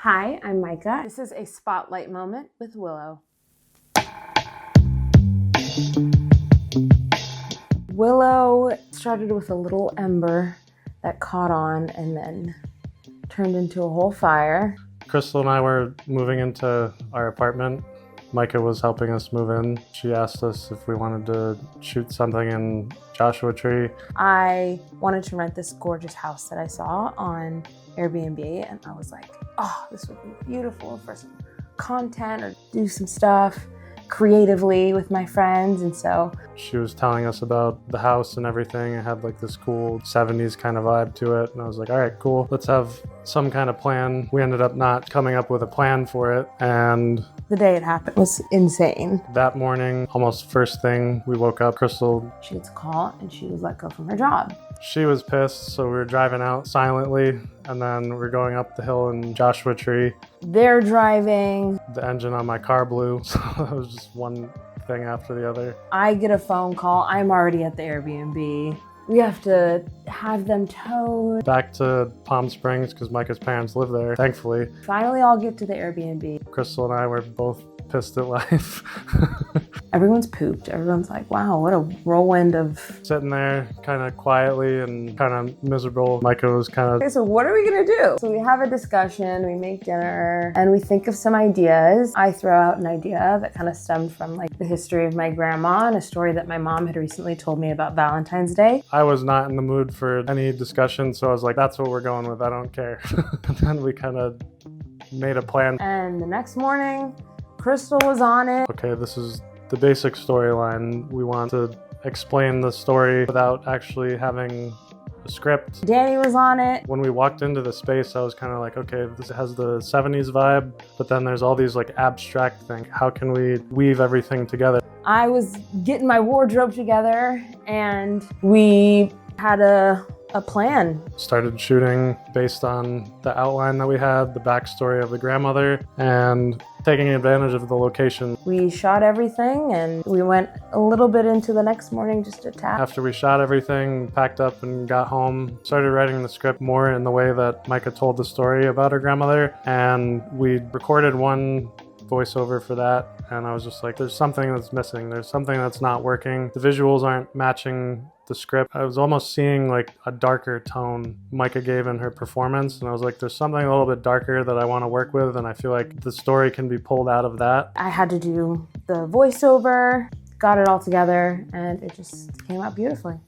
Hi, I'm Micah. This is a spotlight moment with Willow. Willow started with a little ember that caught on and then turned into a whole fire. Crystal and I were moving into our apartment. Micah was helping us move in. She asked us if we wanted to shoot something in Joshua Tree. I wanted to rent this gorgeous house that I saw on Airbnb, and I was like, oh, this would be beautiful for some content or do some stuff creatively with my friends. And so she was telling us about the house and everything. It had like this cool 70s kind of vibe to it. And I was like, all right, cool. Let's have some kind of plan. We ended up not coming up with a plan for it. And the day it happened was insane. That morning, almost first thing we woke up, Crystal, she gets a call and she was let go from her job. She was pissed, so we were driving out silently, and then we're going up the hill in Joshua Tree. They're driving. The engine on my car blew, so it was just one thing after the other. I get a phone call. I'm already at the Airbnb. We have to have them towed back to Palm Springs because Micah's parents live there, thankfully. Finally, I'll get to the Airbnb. Crystal and I were both pissed at life. Everyone's pooped. Everyone's like, wow, what a whirlwind of... Sitting there kind of quietly and kind of miserable. Micah was kind of... Okay, so what are we gonna do? So we have a discussion, we make dinner, and we think of some ideas. I throw out an idea that kind of stemmed from like the history of my grandma and a story that my mom had recently told me about Valentine's Day. I was not in the mood for any discussion, so I was like, that's what we're going with, I don't care. And then we kind of made a plan. And the next morning, Crystal was on it. Okay, this is the basic storyline. We want to explain the story without actually having a script. Danny was on it. When we walked into the space, I was kind of like, okay, this has the 70s vibe, but then there's all these like abstract things. How can we weave everything together? I was getting my wardrobe together and we had a plan. Started shooting based on the outline that we had, the backstory of the grandmother, and taking advantage of the location. We shot everything and we went a little bit into the next morning just to tap. After we shot everything, packed up and got home, started writing the script more in the way that Micah told the story about her grandmother, and we recorded one voiceover for that, and I was just like, there's something that's missing, there's something that's not working, the visuals aren't matching the script. I was almost seeing like a darker tone Micah gave in her performance, and I was like, there's something a little bit darker that I want to work with, and I feel like the story can be pulled out of that. I had to do the voiceover, got it all together, and it just came out beautifully.